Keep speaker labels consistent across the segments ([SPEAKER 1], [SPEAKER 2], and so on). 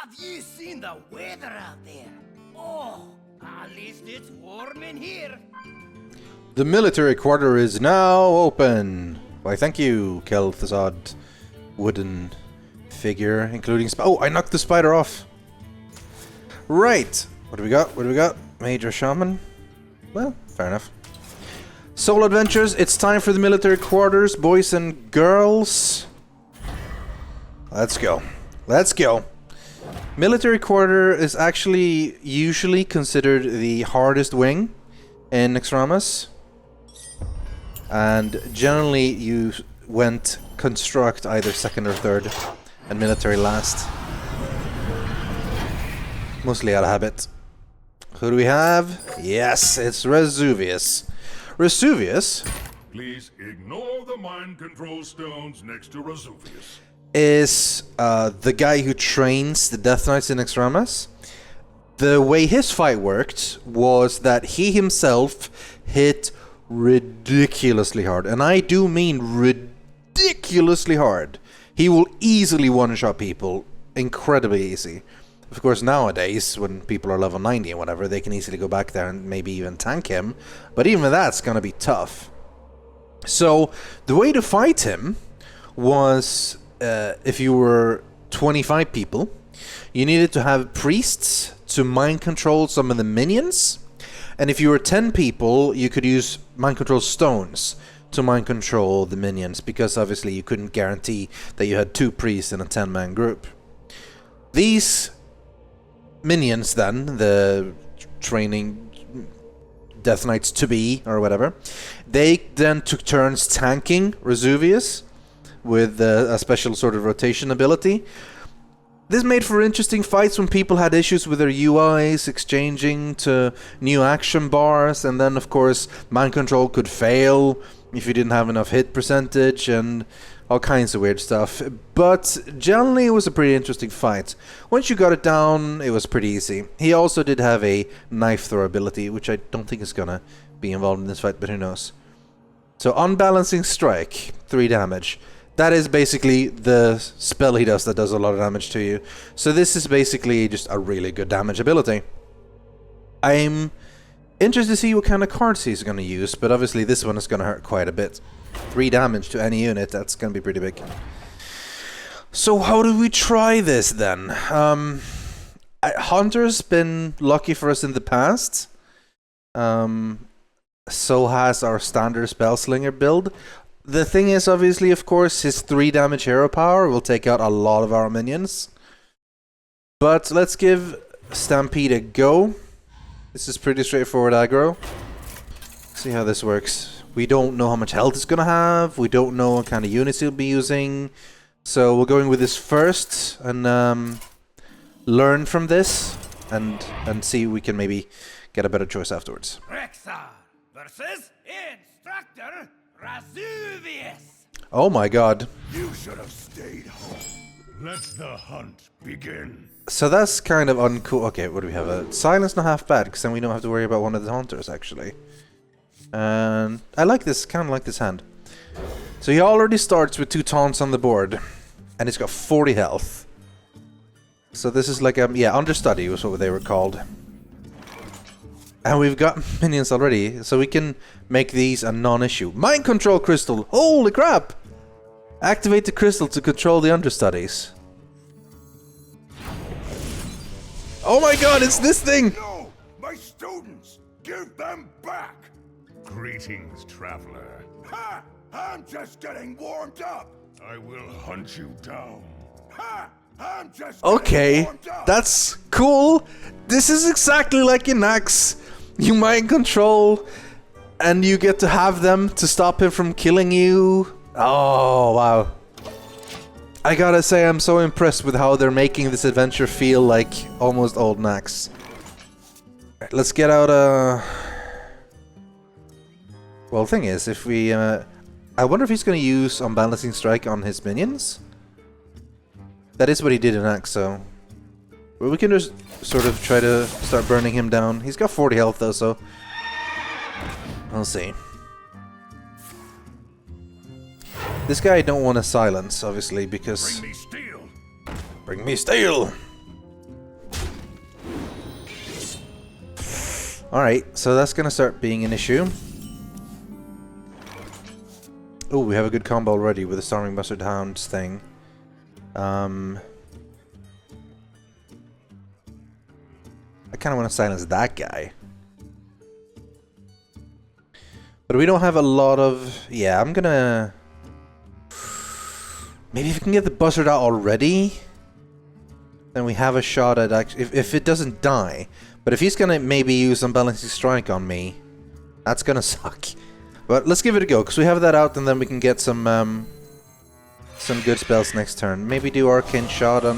[SPEAKER 1] Have you seen the weather out there? Oh, at least it's warm in here.
[SPEAKER 2] The military quarter is now open. Why, thank you, Kel'Thuzad wooden figure, including oh, I knocked the spider off. Right. What do we got? What do we got? Major Shaman? Well, fair enough. Solo Adventures, it's time for the military quarters, boys and girls. Let's go. Let's go. Military quarter is actually usually considered the hardest wing in Naxxramas. And generally you went construct either second or third and military last. Mostly out of habit. Who do we have? Yes, it's Razuvious. Razuvious?
[SPEAKER 3] Please ignore the mind control stones next to Razuvious.
[SPEAKER 2] Is the guy who trains the Death Knights in Naxxramas. The way his fight worked was that he himself hit ridiculously hard. And I do mean ridiculously hard. He will easily one-shot people. Incredibly easy. Of course, nowadays, when people are level 90 and whatever, they can easily go back there and maybe even tank him. But even that's gonna be tough. So, the way to fight him was, if you were 25 people, you needed to have priests to mind control some of the minions. And if you were 10 people, you could use mind control stones to mind control the minions, because obviously you couldn't guarantee that you had 2 priests in a 10-man group. These minions then, the training Death Knights to be, or whatever, they then took turns tanking Razuvious with a special sort of rotation ability. This made for interesting fights when people had issues with their UIs exchanging to new action bars, and then of course mind control could fail if you didn't have enough hit percentage and all kinds of weird stuff. But generally it was a pretty interesting fight. Once you got it down, it was pretty easy. He also did have a knife throw ability, which I don't think is gonna be involved in this fight, but who knows. So unbalancing strike, 3 damage. That is basically the spell he does that does a lot of damage to you. So this is basically just a really good damage ability. I'm interested to see what kind of cards he's going to use, but obviously this one is going to hurt quite a bit. 3 damage to any unit, that's going to be pretty big. So how do we try this then? Hunter's been lucky for us in the past. So has our standard Spellslinger build. The thing is, obviously, of course, his 3 damage hero power will take out a lot of our minions. But let's give Stampede a go. This is pretty straightforward aggro. See how this works. We don't know how much health it's gonna have. We don't know what kind of units he'll be using. So we're going with this first and learn from this and see if we can maybe get a better choice afterwards.
[SPEAKER 1] Rexar versus Instructor Razuvious.
[SPEAKER 2] Oh my god.
[SPEAKER 3] You should have stayed home. Let the hunt begin.
[SPEAKER 2] So that's kind of uncool. Okay, what do we have? A silence, not half bad, because then we don't have to worry about one of the hunters, actually. And I like this, kind of like this hand. So he already starts with 2 taunts on the board, and he's got 40 health. So this is like a, yeah, understudy was what they were called. And we've got minions already, so we can make these a non-issue. Mind control crystal! Holy crap! Activate the crystal to control the understudies. Oh my god, it's this thing!
[SPEAKER 3] No! My students! Give them back! Greetings, traveler. Ha! I'm just getting warmed up! I will hunt you down. Ha! I'm just
[SPEAKER 2] Okay, that's cool. This is exactly like in Nax. You mind control, and you get to have them to stop him from killing you. Oh, wow. I gotta say, I'm so impressed with how they're making this adventure feel like almost old Nax. Right, let's get out well, the thing is, if we... I wonder if he's gonna use Unbalancing Strike on his minions? That is what he did in Nax, so... Well, we can just sort of try to start burning him down. He's got 40 health though, so... We'll see. This guy I don't want to silence, obviously, because...
[SPEAKER 3] Bring me steel!
[SPEAKER 2] Bring me steel! Alright, so that's gonna start being an issue. Oh, we have a good combo already with the Storming Buzzard Hounds thing. I kinda wanna silence that guy. But we don't have a lot of... Yeah, I'm gonna... Maybe if we can get the buzzard out already, then we have a shot at actually... If it doesn't die. But if he's gonna maybe use Unbalancing Strike on me, that's gonna suck. But let's give it a go, because we have that out and then we can get some good spells next turn. Maybe do Arcane Shot on...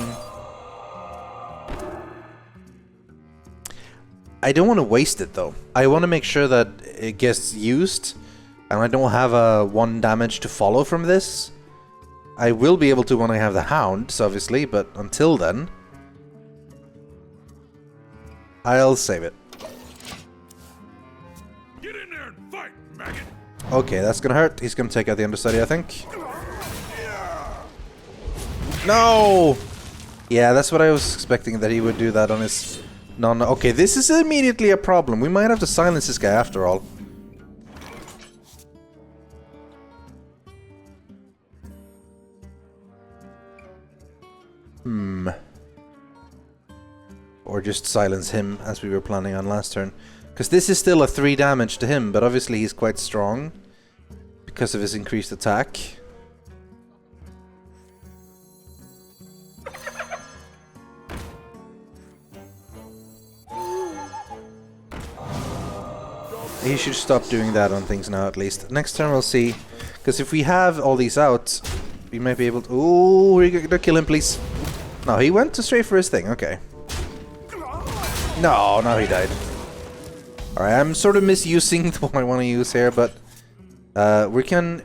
[SPEAKER 2] I don't want to waste it though. I want to make sure that it gets used, and I don't have a 1 damage to follow from this. I will be able to when I have the Hounds, obviously, but until then, I'll save it.
[SPEAKER 3] Get in there and fight, maggot!
[SPEAKER 2] Okay, that's gonna hurt. He's gonna take out the understudy, I think. No! Yeah, that's what I was expecting, that he would do that on his... Okay, this is immediately a problem. We might have to silence this guy after all. Or just silence him, as we were planning on last turn. Because this is still a 3 damage to him, but obviously he's quite strong because of his increased attack. He should stop doing that on things now, at least. Next turn we'll see. Because if we have all these out, we might be able to... Ooh, we're gonna kill him, please. No, he went straight for his thing. Okay. No, now he died. Alright, I'm sort of misusing what I want to use here, but... we can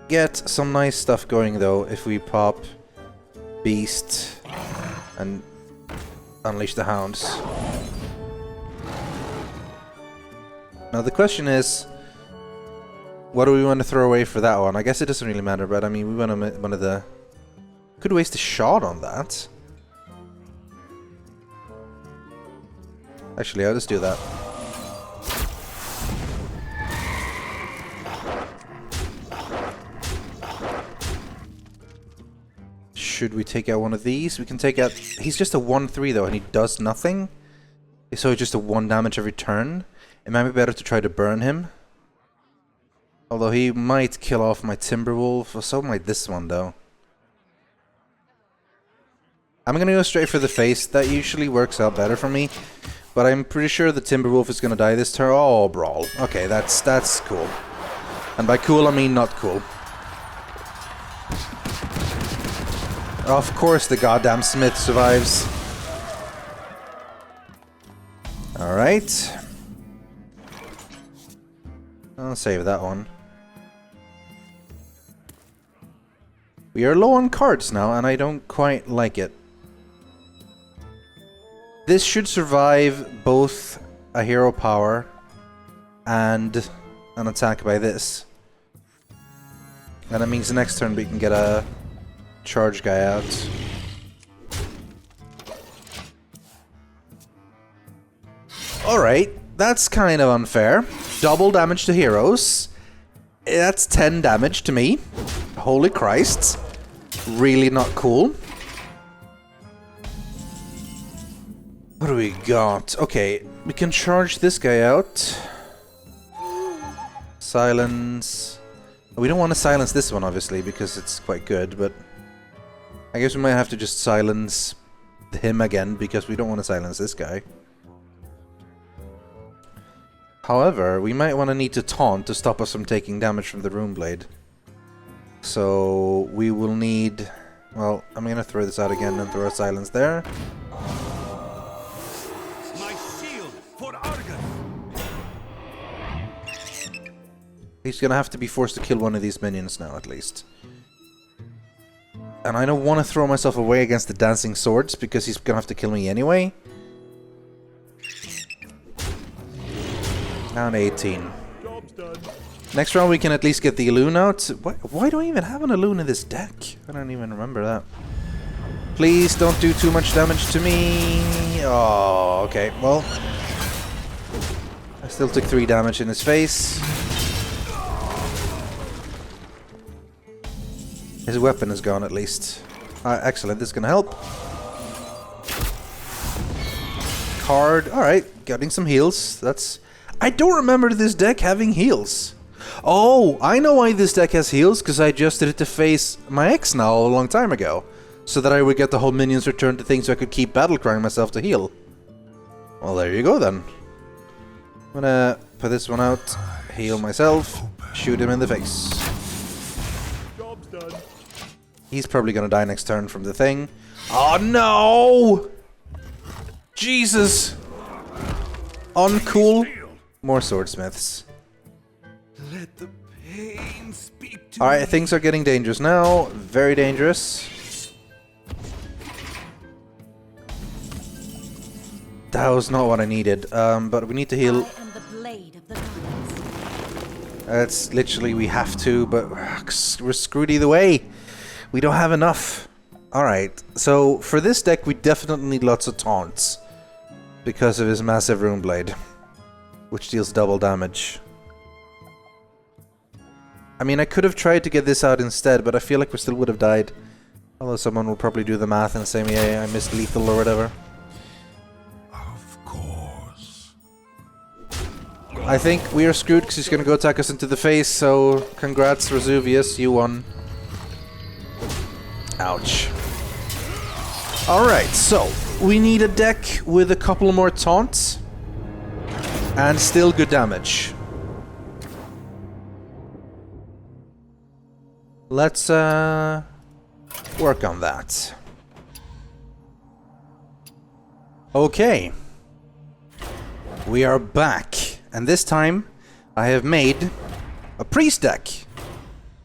[SPEAKER 2] get some nice stuff going, though, if we pop Beast and Unleash the Hounds. Now the question is, what do we want to throw away for that one? I guess it doesn't really matter, but I mean, we want one of the... Could waste a shot on that. Actually, I'll just do that. Should we take out one of these? We can take out... He's just a 1/3 though, and he does nothing. So just a 1 damage every turn. It might be better to try to burn him. Although he might kill off my Timberwolf, or so might this one though. I'm gonna go straight for the face. That usually works out better for me. But I'm pretty sure the Timberwolf is gonna die this turn. Oh, Brawl. Okay, that's cool. And by cool I mean not cool. Of course the goddamn Smith survives. Alright. I'll save that one. We are low on cards now, and I don't quite like it. This should survive both a hero power and an attack by this. And that means the next turn we can get a charge guy out. Alright, that's kind of unfair. Double damage to heroes. That's 10 damage to me. Holy Christ. Really not cool. What do we got? Okay, we can charge this guy out. Silence. We don't want to silence this one, obviously, because it's quite good, but... I guess we might have to just silence him again, because we don't want to silence this guy. However, we might want to need to taunt to stop us from taking damage from the Rune Blade. So we will need... Well, I'm going to throw this out again and throw a silence there.
[SPEAKER 3] My shield for Argus.
[SPEAKER 2] He's going to have to be forced to kill one of these minions now, at least. And I don't want to throw myself away against the Dancing Swords, because he's going to have to kill me anyway. Down 18.
[SPEAKER 3] Job's done.
[SPEAKER 2] Next round we can at least get the Elune out. Why do I even have an Elune in this deck? I don't even remember that. Please don't do too much damage to me. Oh, okay. Well, Still took 3 damage in his face. His weapon is gone at least. Excellent, this is gonna help. Card, alright, getting some heals. That's... I don't remember this deck having heals. Oh, I know why this deck has heals, because I adjusted it to face my ex now a long time ago. So that I would get the whole minions return to things so I could keep battle crying myself to heal. Well, there you go then. I'm gonna put this one out, heal myself, shoot him in the face.
[SPEAKER 3] Job's done.
[SPEAKER 2] He's probably gonna die next turn from the thing. Oh no! Jesus! Uncool. More swordsmiths.
[SPEAKER 3] Let the pain speak to
[SPEAKER 2] Alright, things are getting dangerous now. Very dangerous. That was not what I needed, but we need to heal.
[SPEAKER 4] I am the blade of the gods.
[SPEAKER 2] It's literally we have to, but we're screwed either way. We don't have enough. Alright, so for this deck we definitely need lots of taunts. Because of his massive rune blade. Which deals double damage. I mean, I could have tried to get this out instead, but I feel like we still would have died. Although someone will probably do the math and say, yeah, I missed lethal or whatever. I think we are screwed because he's going to go attack us into the face, so congrats Razuvious, you won. Ouch. Alright, so we need a deck with a couple more taunts and still good damage. Let's work on that. Okay. We are back. And this time, I have made a priest deck.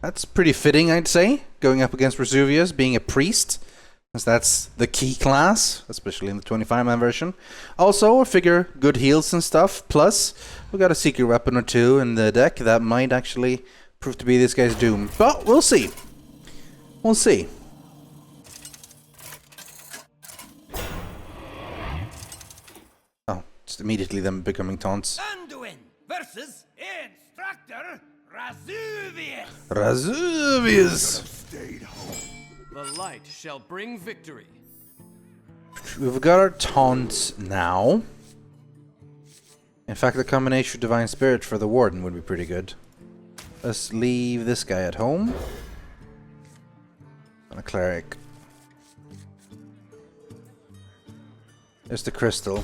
[SPEAKER 2] That's pretty fitting, I'd say, going up against Razuvious, being a priest, as that's the key class, especially in the 25-man version. Also, I figure good heals and stuff, plus we got a secret weapon or two in the deck that might actually prove to be this guy's doom. But we'll see. We'll see. Oh, just immediately them becoming taunts.
[SPEAKER 1] Versus Instructor Razuvious.
[SPEAKER 2] Razuvious!
[SPEAKER 3] Stayed home.
[SPEAKER 5] The light shall bring victory.
[SPEAKER 2] We've got our taunts now. In fact, the combination of Divine Spirit for the Warden would be pretty good. Let's leave this guy at home. And a Cleric. There's the Crystal.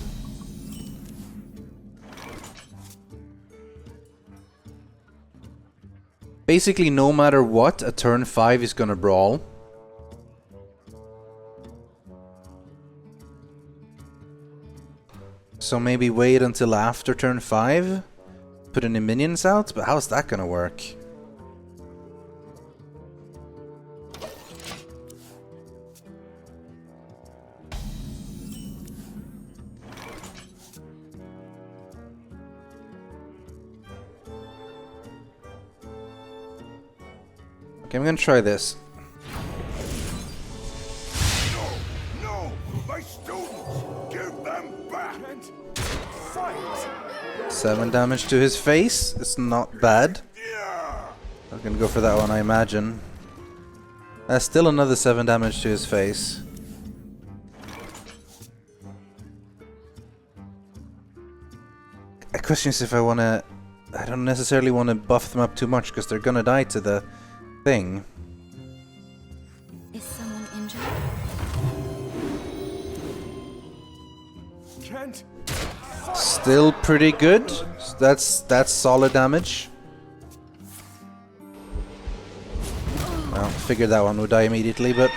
[SPEAKER 2] Basically, no matter what, a turn 5 is gonna brawl. So maybe wait until after turn 5? Put any minions out? But how's that gonna work? Okay, I'm gonna try this.
[SPEAKER 3] No! My students! Give them back! Fight!
[SPEAKER 2] 7 damage to his face. It's not bad.
[SPEAKER 3] Yeah!
[SPEAKER 2] I'm gonna go for that one, I imagine. That's still another 7 damage to his face. The question is if I wanna... I don't necessarily want to buff them up too much because they're gonna die to the thing.
[SPEAKER 4] Is someone injured?
[SPEAKER 3] Kent!
[SPEAKER 2] Still pretty good. That's solid damage. Well, figured that one would die immediately, but...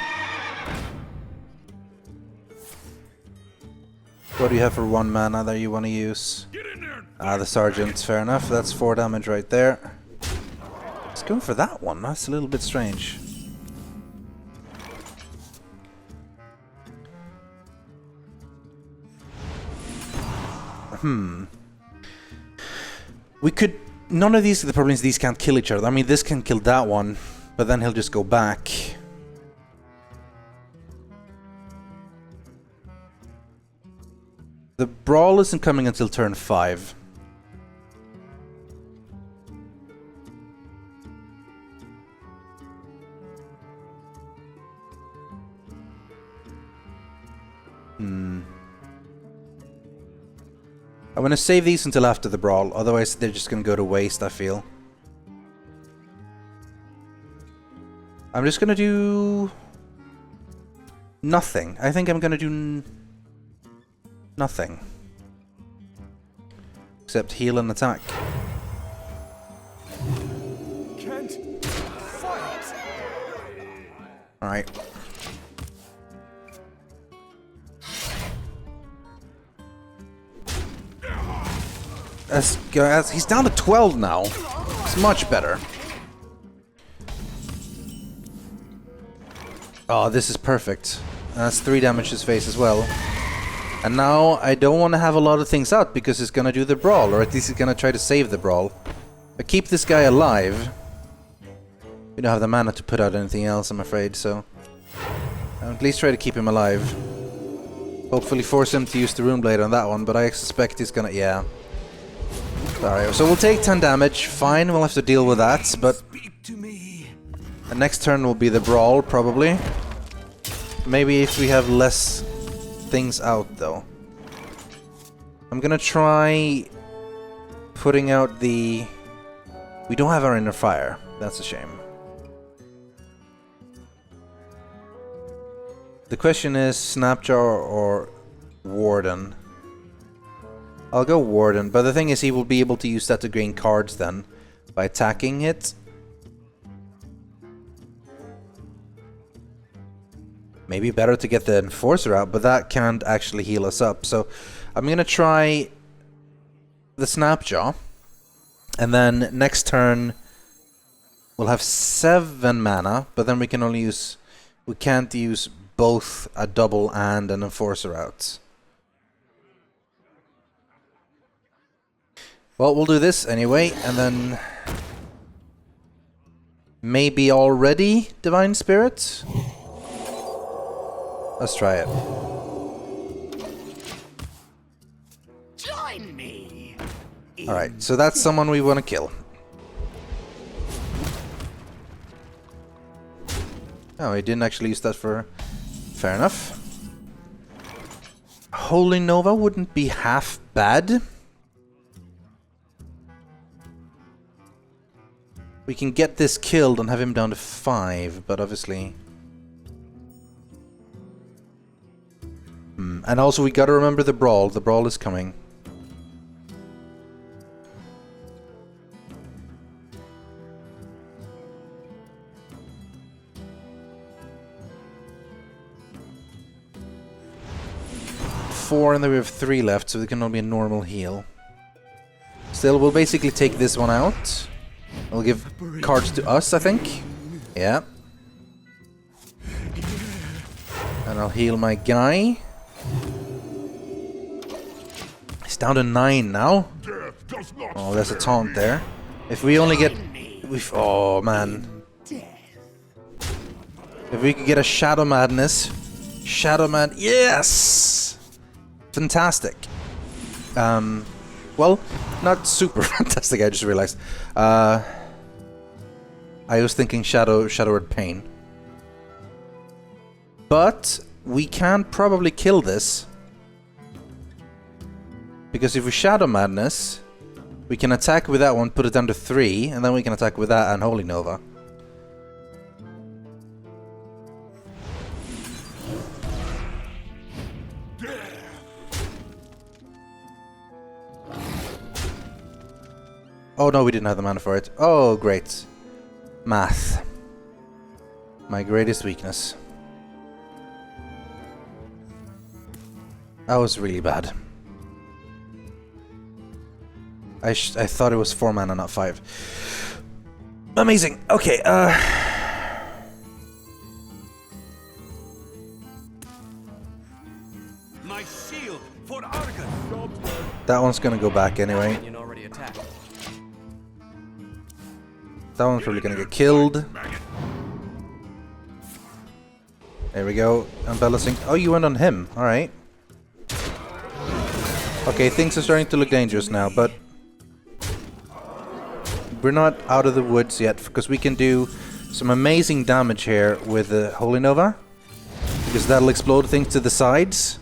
[SPEAKER 2] What do you have for 1 mana that you want to use?
[SPEAKER 3] Get in there!
[SPEAKER 2] Ah, the Sergeant. Fair enough. That's 4 damage right there. Let's go for that one. That's a little bit strange. We could... None of these... The problem is these can't kill each other. I mean, this can kill that one, but then he'll just go back. The Brawl isn't coming until turn 5. I'm gonna save these until after the brawl, otherwise they're just gonna go to waste, I feel. I'm just gonna do... nothing. I think I'm gonna do... nothing. Except heal and attack.
[SPEAKER 3] Can't fight.
[SPEAKER 2] Alright. He's down to 12 now. It's much better. Oh, this is perfect. That's 3 damage to his face as well. And now I don't want to have a lot of things out because he's gonna do the brawl, or at least he's gonna try to save the brawl. But keep this guy alive. We don't have the mana to put out anything else, I'm afraid, so... I'll at least try to keep him alive. Hopefully force him to use the Rune Blade on that one, but I suspect he's gonna... yeah. Sorry, so we'll take 10 damage. Fine, we'll have to deal with that, but... the next turn will be the brawl, probably. Maybe if we have less things out, though. I'm gonna try putting out the... we don't have our Inner Fire. That's a shame. The question is Snapjaw or Warden. I'll go Warden, but the thing is he will be able to use that to gain cards then by attacking it. Maybe better to get the Enforcer out, but that can't actually heal us up. So I'm gonna try the Snapjaw, and then next turn we'll have 7 mana, but then we can only use... we can't use both a double and an Enforcer out. Well, we'll do this anyway, and then... maybe already Divine Spirit? Let's try it.
[SPEAKER 1] Join me.
[SPEAKER 2] Alright, so that's someone we want to kill. Oh, he didn't actually use that for... fair enough. Holy Nova wouldn't be half bad. We can get this killed and have him down to 5, but obviously... And also we gotta remember the brawl. The brawl is coming. Four, and then we have 3 left, so it can only be a normal heal. Still, we'll basically take this one out. We'll give cards to us, I think. Yeah. And I'll heal my guy. He's down to 9 now. Oh, there's a taunt there. If we only get... oh, man. If we could get a Shadow Madness. Shadow Mad... yes! Fantastic. Well, not super fantastic, I just realized. I was thinking Shadowed Pain. But we can probably kill this. Because if we Shadow Madness, we can attack with that one, put it down to 3, and then we can attack with that and Holy Nova. Oh no, we didn't have the mana for it. Oh, great. Math. My greatest weakness. That was really bad. I thought it was 4 mana, not 5. Amazing. Okay,
[SPEAKER 5] My shield for Argon.
[SPEAKER 2] that one's gonna go back anyway.
[SPEAKER 5] Minion already attacked.
[SPEAKER 2] That one's probably gonna get killed. There we go. Unbalancing. Oh, you went on him. Alright. Okay, things are starting to look dangerous now, but... we're not out of the woods yet, because we can do some amazing damage here with the Holy Nova. Because that'll explode things to the sides.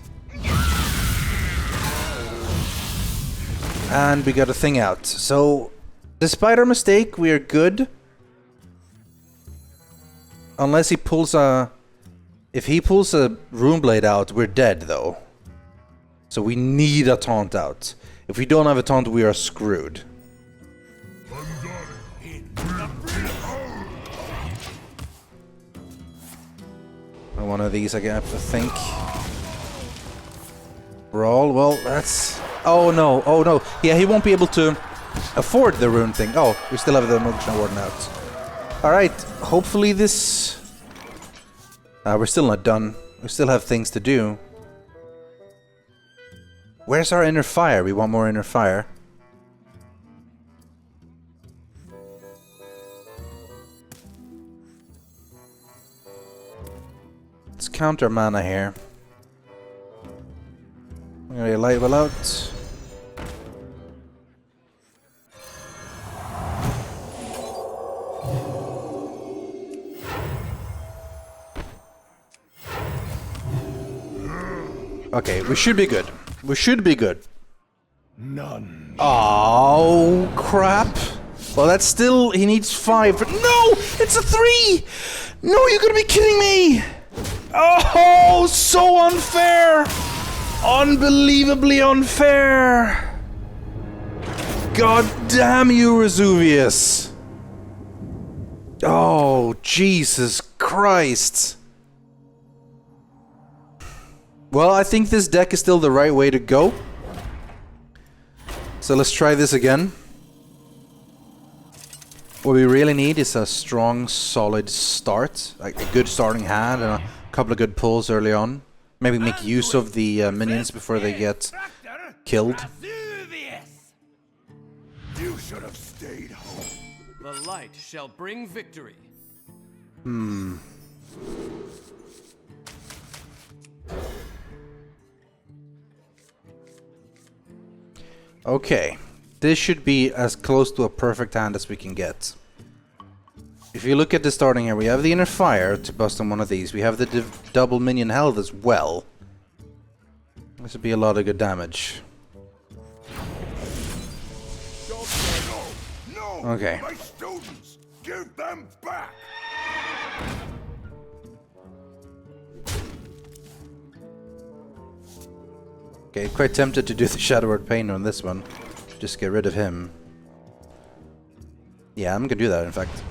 [SPEAKER 2] And we got a thing out. So, despite our mistake, we are good. Unless he pulls a... If he pulls a Runeblade out, we're dead, though. So we need a taunt out. If we don't have a taunt, we are screwed. One of these I have to think. Brawl, well, that's... Oh no, oh no. Yeah, he won't be able to afford the rune thing. Oh, we still have the Motion Warden out. Alright, hopefully this... we're still not done. We still have things to do. Where's our inner fire? We want more inner fire. Let's count our mana here. I'm gonna light well out. Okay, we should be good. We should be good.
[SPEAKER 3] None.
[SPEAKER 2] Oh, crap. Well, that's still... He needs 5. No! It's a 3! No, you're gonna be kidding me! Oh, so unfair! Unbelievably unfair! God damn you, Razuvious! Oh, Jesus Christ! Well, I think this deck is still the right way to go. So let's try this again. What we really need is a strong, solid start. Like a good starting hand and a couple of good pulls early on. Maybe make use of the minions before they get killed.
[SPEAKER 1] Razuvious!
[SPEAKER 3] You should have stayed home.
[SPEAKER 5] The light shall bring victory.
[SPEAKER 2] Okay, this should be as close to a perfect hand as we can get. If you look at the starting here, we have the inner fire to bust on one of these. We have the double minion health as well. This would be a lot of good damage.
[SPEAKER 3] No!
[SPEAKER 2] Okay.
[SPEAKER 3] My students! Give them back!
[SPEAKER 2] Okay, quite tempted to do the Shadow Word Pain on this one. Just get rid of him. Yeah, I'm gonna do that, in fact.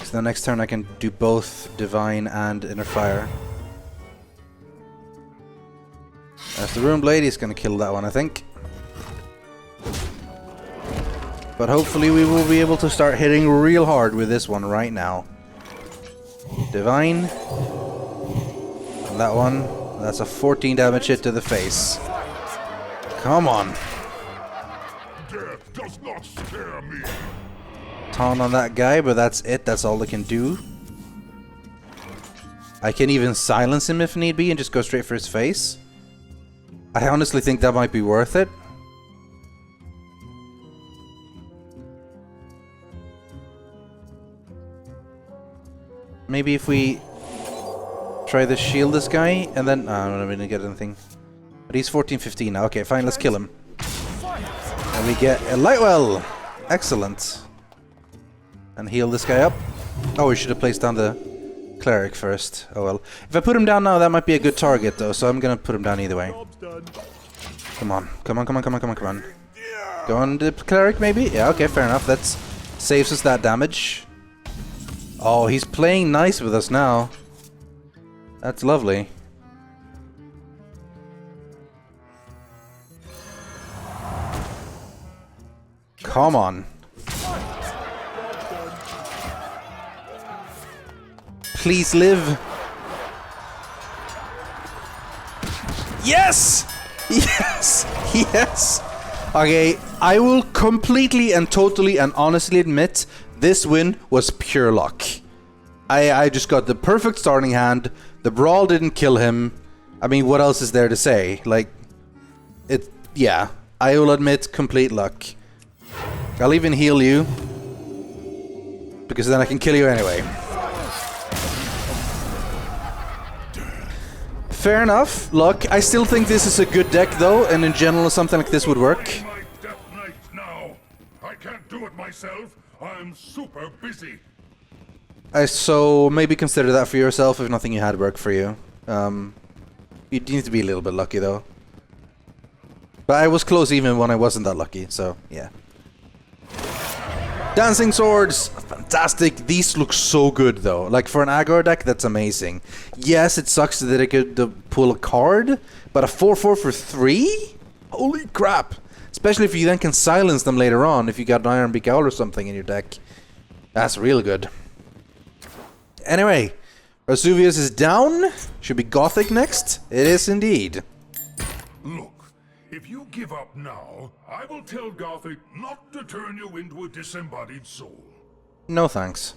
[SPEAKER 2] So the next turn I can do both Divine and Inner Fire. As the Rune Blade, he's gonna kill that one, I think. But hopefully we will be able to start hitting real hard with this one right now. Divine. And that one, that's a 14 damage hit to the face. Come on.
[SPEAKER 3] Death does not scare me.
[SPEAKER 2] Taunt on that guy, but that's it. That's all they can do. I can even silence him if need be and just go straight for his face. I honestly think that might be worth it. Maybe if we try to shield this guy and then... I'm not going to get anything. But he's 14-15 now. Okay, fine, let's kill him. And we get a Lightwell. Excellent. And heal this guy up. Oh, we should have placed down the cleric first. Oh well. If I put him down now, that might be a good target though, so I'm gonna put him down either way. Come on. Come on, come on, come on, come on, come on. Go on the cleric maybe? Yeah, okay, fair enough. That saves us that damage. Oh, he's playing nice with us now. That's lovely. Come on. Please live. Yes! Yes! Yes! Okay, I will completely and totally and honestly admit this win was pure luck. I just got the perfect starting hand. The brawl didn't kill him. I mean, what else is there to say? Like, yeah, I will admit complete luck. I'll even heal you, because then I can kill you anyway. Fair enough. Look, I still think this is a good deck, though, and in general, something like this would work.
[SPEAKER 3] My Death Knight now. I can't do it myself. I'm super busy.
[SPEAKER 2] So maybe consider that for yourself if nothing you had worked for you. You need to be a little bit lucky, though. But I was close even when I wasn't that lucky, so yeah. Dancing Swords! Fantastic! These look so good, though. Like, for an aggro deck, that's amazing. Yes, it sucks that they could pull a card, but a 4/4 for 3? Holy crap! Especially if you then can silence them later on, if you got an Iron Beak Owl or something in your deck. That's real good. Anyway, Razuvious is down. Should be Gothic next. It is indeed.
[SPEAKER 3] Look, if you give up now, I will tell Gothic not to turn you into a disembodied soul.
[SPEAKER 2] No thanks.